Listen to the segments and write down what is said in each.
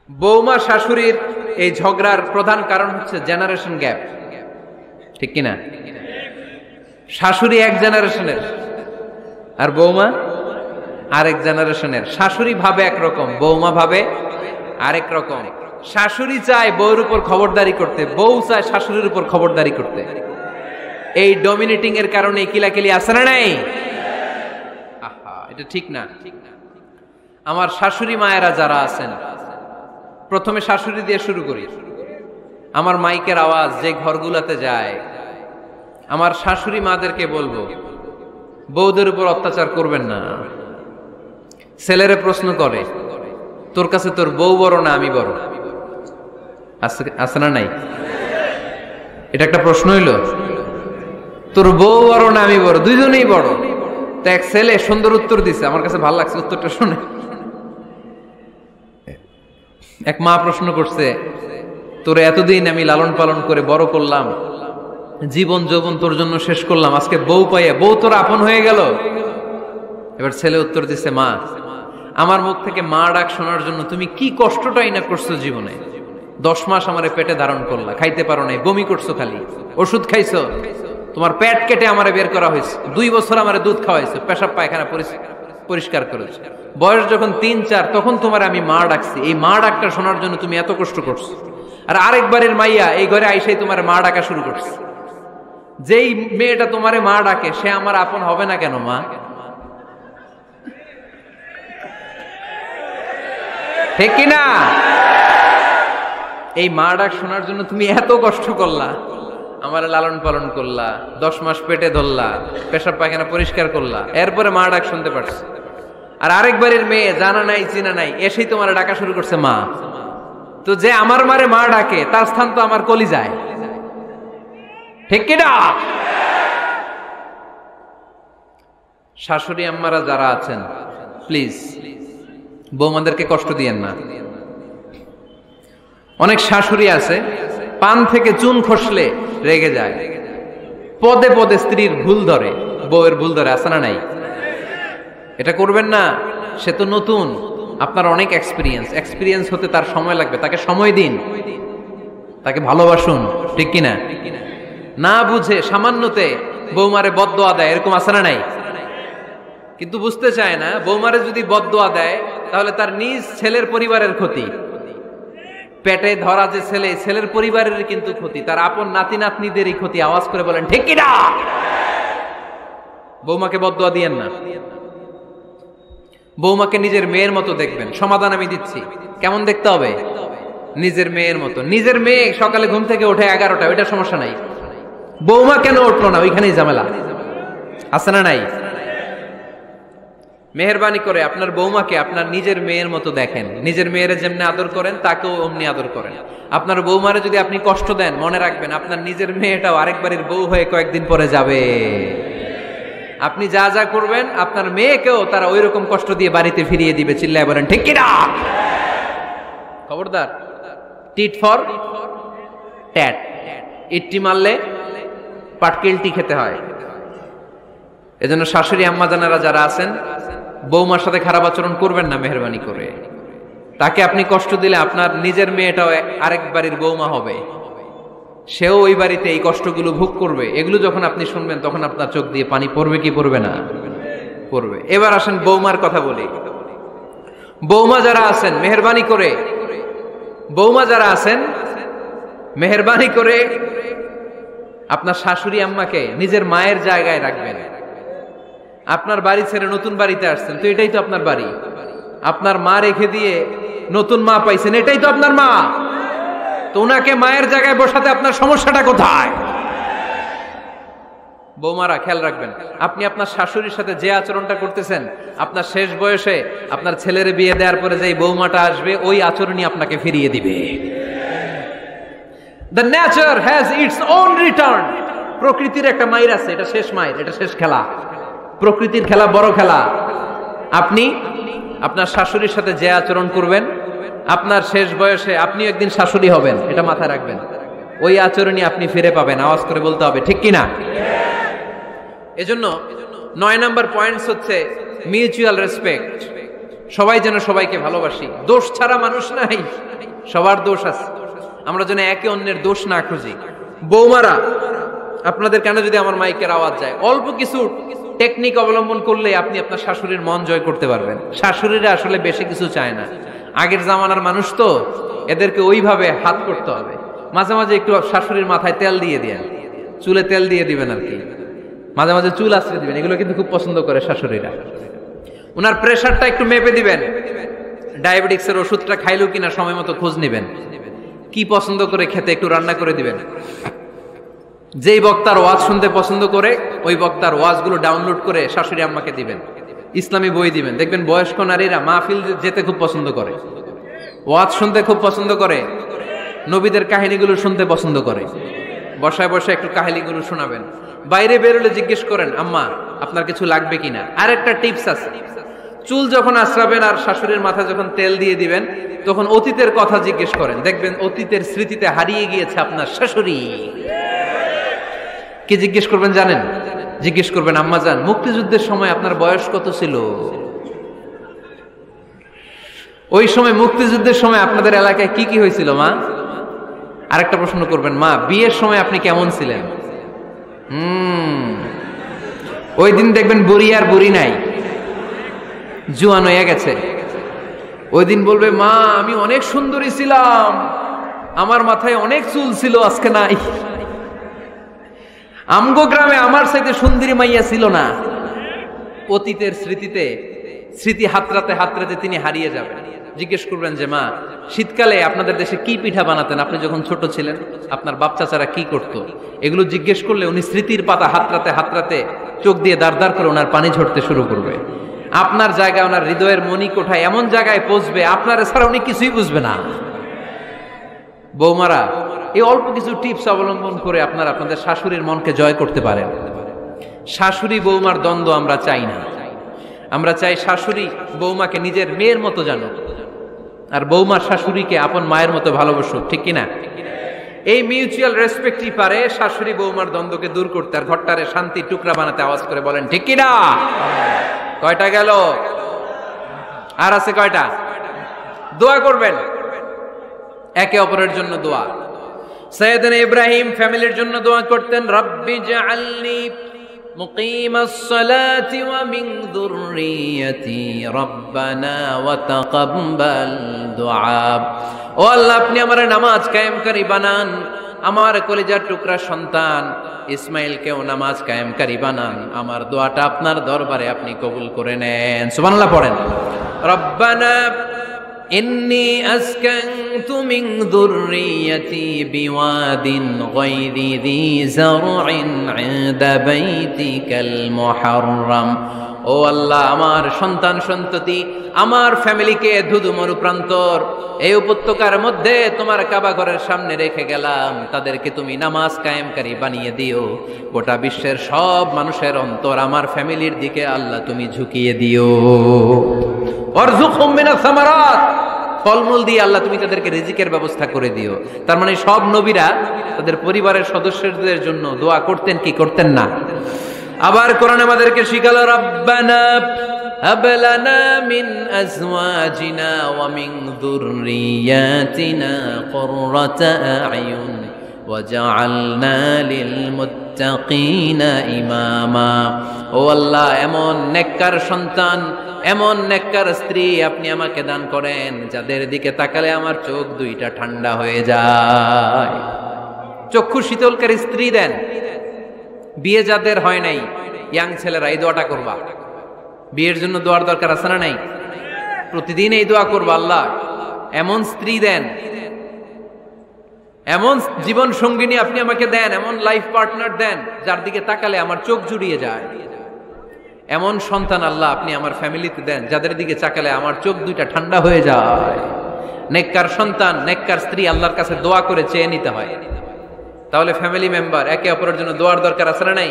বৌমা শাশুড়ির এই ঝগড়ার প্রধান কারণ হচ্ছে জেনারেশন গ্যাপ, ঠিক কিনা? শাশুড়ি এক জেনারেশনের আর বৌমা আরেক জেনারেশনের। শাশুড়ি ভাবে একরকম, বৌমা ভাবে আরেক রকম। শাশুড়ি চায় বউর উপর খবরদারি করতে, বউ চায় শাশুড়ির উপর খবরদারি করতে। এই ডমিনেটিং এর কারণে কিলাকিলি আছে না নাই? আহা, এটা ঠিক না। আমার শাশুড়ি মায়েরা যারা আছেন, প্রথমে শাশুড়ি দিয়ে শুরু করি। আমার মাইকের আওয়াজ যে ঘরগুলোতে যায়, আমার শাশুড়ি মাদেরকে বলবো, বউদের উপর অত্যাচার করবেন না। ছেলেরে প্রশ্ন করে, তোর কাছে তোর বউ বড় না আমি বড়? আছে না নাই? এটা একটা প্রশ্ন হইল। তোর বউ বড় না আমি বড়? দুইজনেই বড়। তো এক ছেলে সুন্দর উত্তর দিছে, আমার কাছে ভালো লাগছে উত্তরটা শুনে। এক মা প্রশ্ন করছে, তোর এতদিন আমি লালন পালন করে বড় করলাম, জীবন যৌবন তোর জন্য শেষ করলাম, আজকে বউ পাইয়া বউ তোর আপন হয়ে গেল? এবার ছেলে উত্তর দিছে, মা, আমার মুখ থেকে মা ডাক শোনার জন্য তুমি কি কষ্টটাই না করছো জীবনে। 10 মাস আমারে পেটে ধারণ করলা, খাইতে পারো নাই, বমি করছো, খালি ওষুধ খাইছো, তোমার পেট কেটে আমারে বের করা হয়েছে, 2 বছর আমারে দুধ খাওয়াইছো, পেশাব পায়খানা পরিষ্কার করেছো। বয়স যখন 3-4 তখন তোমার আমি মা ডাকছি, এই মা ডাকটা শোনার জন্য তুমি এত কষ্ট করছো। আর আরেকবারের মাইয়া এই ঘরে আইসাই তোমার মা ডাকা শুরু করছে। যেই মেয়েটা তোমারে মা ডাকে সে আমার আপন হবে না কেন মা? ঠিক কিনা? এই মা ডাক শোনার জন্য তুমি এত কষ্ট করলা, আমার লালন পালন করলা, 10 মাস পেটে ধরলা, পেশাব পায়খানা পরিষ্কার করলা, এরপরে মা ডাক শুনতে পারছে। আর আরেকবারের মেয়ে জানা নাই চিনা নাই এসেই তোমার ডাকা শুরু করছে মা। তো যে আমার মারে মা ডাকে তার স্থান তো আমার কলিজায়, ঠিক কিনা? শাশুড়ি আম্মারা যারা আছেন, প্লিজ বৌমাদেরকে কষ্ট দিয়েন না। অনেক শাশুড়ি আছে পান থেকে চুন খসলে রেগে যায়, পদে পদে স্ত্রীর ভুল ধরে, বউয়ের ভুল ধরে, আছে না নাই? এটা করবেন না। সে তো নতুন, আপনার অনেক এক্সপিরিয়েন্স হতে তার সময় লাগবে, তাকে সময় দিন, তাকে ভালোবাসুন, ঠিক কিনা? না বুঝে সামান্যতে বৌমারে বদদোয়া দেয়, এরকম আছে না নাই? কিন্তু বুঝতে চায় না, বৌমারে যদি বদদোয়া দেয় তাহলে তার নিজ ছেলের পরিবারের ক্ষতি, পেটে ধরা যে ছেলে, ছেলের পরিবারের কিন্তু ক্ষতি, তার আপন নাতি নাতনিদেরই ক্ষতি। আওয়াজ করে বলেন ঠিক কিনা? বৌমাকে বদদোয়া দিয়েন না। বৌমাকে নিজের মেয়ের মতো দেখবেন। সমাধান আমি দিচ্ছি। কেমন দেখতে হবে? নিজের মেয়ের মতো। নিজের মেয়ে সকালে ঘুম থেকে ওঠে 11টা, ওইটা সমস্যা নাই। বৌমা কেন উঠলো না, ওইখানেই ঝামেলা, আছে না নাই? মেহেরবানি করে আপনার বৌমাকে আপনার নিজের মেয়ের মতো দেখেন। নিজের মেয়েরে যেমনি আদর করেন তাকেও অমনি আদর করেন। আপনার বৌমারে যদি আপনি কষ্ট দেন, মনে রাখবেন আপনার নিজের মেয়েটাও আরেকবারের বউ হয়ে কয়েকদিন পরে যাবে। আপনি যা যা করবেন আপনার মেয়েকেও তারা ওই রকম কষ্ট দিয়ে বাড়িতে ফিরিয়ে দিবে। চিল্লায় বলেন ঠিক কিনা? খবরদার, টিট ফর ট্যাট। ইট্টি মারলে পাটকেলটি খেতে হয়। এজন্য শাশুড়ি আম্মা জানারা যারা আছেন, বৌমার সাথে খারাপ আচরণ করবেন না মেহেরবানি করে। তাকে আপনি কষ্ট দিলে আপনার নিজের মেয়েটাও আরেক বাড়ির বৌমা হবে, সেও ওই বাড়িতে এই কষ্টগুলো ভোগ করবে। এগুলো যখন আপনি শুনবেন তখন আপনার চোখ দিয়ে পানি পড়বে কি পড়বে না? পড়বে। এবার আসেন বৌমার কথা বলি। বৌমা যারা আছেন মেহেরবানি করে, বৌমা যারা আছেন মেহেরবানি করে আপনার শাশুড়ি আম্মাকে নিজের মায়ের জায়গায় রাখবেন। আপনার বাড়ি ছেড়ে নতুন বাড়িতে আসছেন, তো এটাই তো আপনার বাড়ি। আপনার মা রেখে দিয়ে নতুন মা পাইছেন, এটাই তো আপনার মা। তো ওনাকে মায়ের জায়গায় বসাতে আপনার সমস্যাটা কোথায়? বৌমারা খেয়াল রাখবেন, আপনি আপনার শাশুড়ির সাথে যে আচরণটা করতেছেন, আপনার শেষ বয়সে আপনার ছেলের বিয়ে দেওয়ার পরে যে বৌমাটা আসবে ওই আচরণই আপনাকে ফিরিয়ে দিবে। The nature has its own return. প্রকৃতির একটা মাইর আছে, এটা শেষ মাইর, এটা শেষ খেলা। প্রকৃতির খেলা বড় খেলা। আপনি আপনার শাশুড়ির সাথে যে আচরণ করবেন, আপনার শেষ বয়সে আপনি একদিন শাশুড়ি হবেন, এটা মাথায় রাখবেন। ওই আচরণই আপনি ফিরে পাবেন। আওয়াজ করে বলতে হবে ঠিক কিনা? এজন্য 9 নাম্বার পয়েন্টস হচ্ছে মিউচুয়াল রেসপেক্ট। সবাই যেন সবাইকে ভালোবাসি। দোষ ছাড়া মানুষ নাই, সবার দোষ আছে, আমরা যেন একে অন্যের দোষ না খুঁজি। বৌমারা, আপনাদের কেন যদি আমার মাইকের আওয়াজ যায়, অল্প কিছু টেকনিক অবলম্বন করলে আপনি আপনার শাশুড়ির মন জয় করতে পারবেন। শাশুড়িরা আসলে বেশি কিছু চায় না, আগের জামানার মানুষ তো, এদেরকে ওইভাবে হাত করতে হবে। মাঝে মাঝে একটু শাশুড়ির মাথায় তেল দিয়ে দেন, চুলে তেল দিয়ে দিবেন আর কি, মাঝে মাঝে চুল আশ্রয় দিবেন, এগুলো কিন্তু খুব পছন্দ করে শাশুড়িরা। ওনার প্রেশারটা একটু মেপে দিবেন, ডায়াবেটিক্সের ওষুধটা খাইলো কিনা সময় মতো খোঁজ নিবেন, কি পছন্দ করে খেতে একটু রান্না করে দিবেন। যেই বক্তার ওয়াজ শুনতে পছন্দ করে ওই বক্তার ওয়াজগুলো ডাউনলোড করে শাশুড়ি আম্মাকে দিবেন, ইসলামী বই দিবেন। দেখবেন বয়স্ক নারীরা মাহফিল যেতে খুব পছন্দ করে, ওয়াজ শুনতে খুব পছন্দ করে, নবীদের কাহিনীগুলো শুনতে পছন্দ করে। বসায় বসায় একটু কাহিনীগুলো শোনাবেন। বাইরে বেরোলে জিজ্ঞেস করেন, আম্মা আপনার কিছু লাগবে কিনা। আর একটা টিপস আছে, চুল যখন আশ্রাবেন আর শাশুড়ির মাথায় যখন তেল দিয়ে দিবেন, তখন অতীতের কথা জিজ্ঞেস করেন, দেখবেন অতীতের স্মৃতিতে হারিয়ে গিয়েছে আপনার শাশুড়ি। কি জিজ্ঞেস করবেন জানেন? জিজ্ঞেস করবেন, আম্মা জান, মুক্তিযুদ্ধের সময় আপনার বয়স কত ছিল? ওই সময় মুক্তিযুদ্ধের সময় আপনাদের এলাকায় কি কি হয়েছিল মা? আরেকটা প্রশ্ন করবেন, মা বিয়ের সময় আপনি কেমন ছিলেন? ওই দিন দেখবেন বুড়ি আর বুড়ি নাই, জুয়ান হয়ে গেছে। ওই দিন বলবে, মা আমি অনেক সুন্দরী ছিলাম, আমার মাথায় অনেক চুল ছিল, আজকে নাই। আমগো গ্রামে আমার সাথে সুন্দরী মাইয়া ছিল না। অতীতের স্মৃতিতে, স্মৃতি হাতরাতে হাতরাতে তিনি হারিয়ে যাবেন। জিজ্ঞেস করবেন যে, মা শীতকালে আপনাদের দেশে কি পিঠা বানাতেন আপনি যখন ছোট ছিলেন, আপনার বাপ চাচারা কি করতো? এগুলো জিজ্ঞেস করলে উনি স্মৃতির পাতা হাতরাতে হাতরাতে চোখ দিয়ে দাঁড় দাঁড় করে ওনার পানি ঝরতে শুরু করবে। আপনার জায়গায়, ওনার হৃদয়ের মনি কোঠায় এমন জায়গায় পৌঁছবে, আপনার ছাড়া উনি কিছুই বুঝবে না। বৌমারা, এই অল্প কিছু টিপস অবলম্বন করে আপনারা আপনাদের শাশুড়ির মনকে জয় করতে পারেন। শাশুড়ি বৌমার দ্বন্দ্ব আমরা চাই না, আমরা চাই শাশুড়ি বৌমাকে নিজের মেয়ের মতো জানো, আর বৌমার শাশুড়িকে আপন মায়ের মতো ভালোবাসুক, ঠিক কিনা? এই মিউচুয়াল রেসপেক্টই পারে শাশুড়ি বৌমার দ্বন্দ্বকে দূর করতে, আর ঘরটারে শান্তির টুকরা বানাতে। আওয়াজ করে বলেন ঠিক কিনা? কয়টা গেল? আর আছে কয়টা? দোয়া করবেন একে অপরের জন্য। দোয়া, সাইয়েদনা ইব্রাহিম ফ্যামিলির জন্য দোয়া করতেন, রব্বি জাআলনি মুকিমাস সালাতি ওয়া মিন যুররিয়াতি রব্বানা ওয়া তাকাব্বাল দুআ। ও আল্লাহ, আপনি আমারে নামাজ কায়েমকারী বানান, আমার কলিজার টুকরা সন্তান ইসমাইলকেও নামাজ কায়েমকারী বানান, আমার দোয়াটা আপনার দরবারে আপনি কবুল করে নেন। সুবহানাল্লাহ পড়েন। রব্বানা ইন্নী আসকানতু মিন যুররিয়াতি বিওয়াদিন গায়রি যী যারইন ইনদা বাইতিকাল মুহাররাম। ও আল্লাহ, আমার সন্তান সন্ততি, আমার ফ্যামিলিকে ধুধু মরুপ্রান্তর এই উপত্যকার মধ্যে তোমার কাবা ঘরের সামনে রেখে গেলাম, তাদেরকে তুমি নামাজ কায়েমকারী বানিয়ে দিও। গোটা বিশ্বের সব মানুষের অন্তর আমার ফ্যামিলির দিকে আল্লাহ তুমি ঝুঁকিয়ে দিও। ওয়ারযুকহুম মিনাস সামারাত, ফলমূল দিয়ে আল্লাহ তুমি তাদেরকে রিজিকের ব্যবস্থা করে দিও। তার মানে সব নবীরা তাদের পরিবারের সদস্যদের জন্য দোয়া করতেন কি করতেন না? আবার কোরআন আমাদেরকে শিখালো, রব্বানা হাব লানা মিন আজওয়াজিনা ওয়া মিন যুররিয়াতিনা কুররাতা আ'য়ুন ওয়াজআলনা লিল মুত্তাকিনা ইমামা। ও আল্লাহ, এমন নেককার সন্তান, এমন নেককার স্ত্রী আপনি আমাকে দান করেন যাদের দিকে তাকালে আমার চোখ দুইটা ঠান্ডা হয়ে যায়। চক্ষু শীতলকারী স্ত্রী দেন। বিয়ে যাদের হয় নাই, ইয়াং ছেলেরা এই দোয়াটা করবা। বিয়ের জন্য দোয়ার দরকার আছে না নাই? প্রতিদিন এই দোয়া করবা, আল্লাহ এমন স্ত্রী দেন, এমন জীবন সঙ্গিনী আপনি আমাকে দেন, এমন লাইফ পার্টনার দেন যার দিকে তাকালে আমার চোখ জুড়িয়ে যায়। এমন সন্তান আল্লাহ আপনি আমার ফ্যামিলিতে দেন যাদের দিকে তাকালে আমার চোখ দুইটা ঠান্ডা হয়ে যায়। নেককার সন্তান, নেককার স্ত্রী আল্লাহর কাছে দোয়া করে চেয়ে নিতে হয়। তাহলে ফ্যামিলি মেম্বার একে অপরের জন্য দোয়ার দরকার আছে না নাই?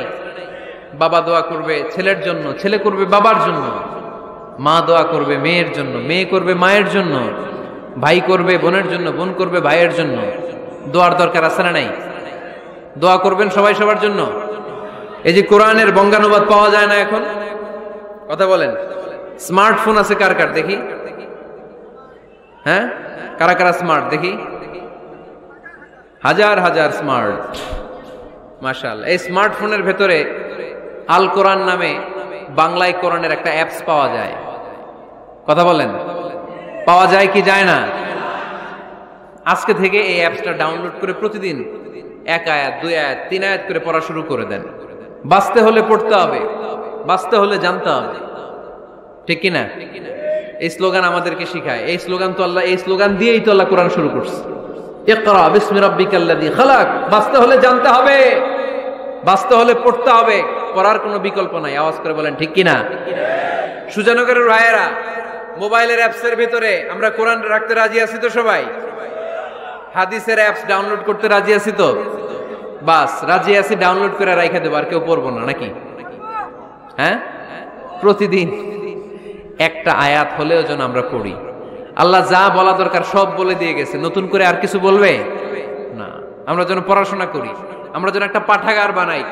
বাবা দোয়া করবে ছেলের জন্য, ছেলে করবে বাবার জন্য, মা দোয়া করবে মেয়ের জন্য, মেয়ে করবে মায়ের জন্য, ভাই করবে বোনের জন্য, বোন করবে ভাইয়ের জন্য। দোয়ার দরকার আছে না নাই? দোয়া করবেন সবাই সবার জন্য। এই যে কোরআনের বঙ্গানুবাদ পাওয়া যায় না এখন, কথা বলেন। স্মার্টফোন আছে কার কার দেখি? হ্যাঁ, কারা কারা স্মার্ট দেখি? হাজার হাজার স্মার্ট, মাশাআল্লাহ। এই স্মার্টফোনের ভেতরে আল কোরআন নামে বাংলায় কোরআনের একটা অ্যাপস পাওয়া যায়। কথা বলেন, পাওয়া যায় কি যায় না? আজকে থেকে এই অ্যাপসটা ডাউনলোড করে প্রতিদিন 1 আয়াত 2 আয়াত 3 আয়াত করে পড়া শুরু করে দেন। বাঁচতে হলে পড়তে হবে, বাঁচতে হলে জানতে হবে, ঠিক কিনা? এই স্লোগান আমাদেরকে শিখায়। এই স্লোগান তো আল্লাহ, এই স্লোগান দিয়েই তো আল্লাহ কোরআন শুরু করছে, ইকরা বিসমি রাব্বিকাল্লাযী খালাক। বাঁচতে হলে জানতে হবে, বাঁচতে হলে পড়তে হবে, পড়ার কোনো বিকল্প নাই। আওয়াজ করে বলেন ঠিক কিনা? সুজানগরের ভাইয়েরা, মোবাইলের অ্যাপসের ভিতরে আমরা কোরআন রাখতে রাজি আছি তো সবাই? হাদিসের অ্যাপস ডাউনলোড করতে রাজি আছি তো? বাস রাজি আছি, ডাউনলোড করে রাইখা দেবো, আর কেউ পড়বো না নাকি? হ্যাঁ, প্রতিদিন একটা আয়াত হলেও যেন আমরা পড়ি। আল্লাহ যা বলা দরকার সব বলে দিয়ে গেছে, নতুন করে আর কিছু বলবে না। আমরা যেন পড়াশোনা করি, আমরা যেন একটা পাঠাগার বানাই।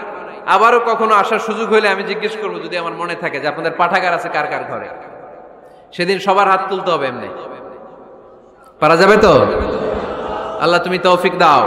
আবারও কখনো আসার সুযোগ হইলে আমি জিজ্ঞেস করবো, যদি আমার মনে থাকে যে আপনাদের পাঠাগার আছে কার কার ঘরে, সেদিন সবার হাত তুলতে হবে। এমনি পারা যাবে তো? আল্লাহ তুমি তৌফিক দাও।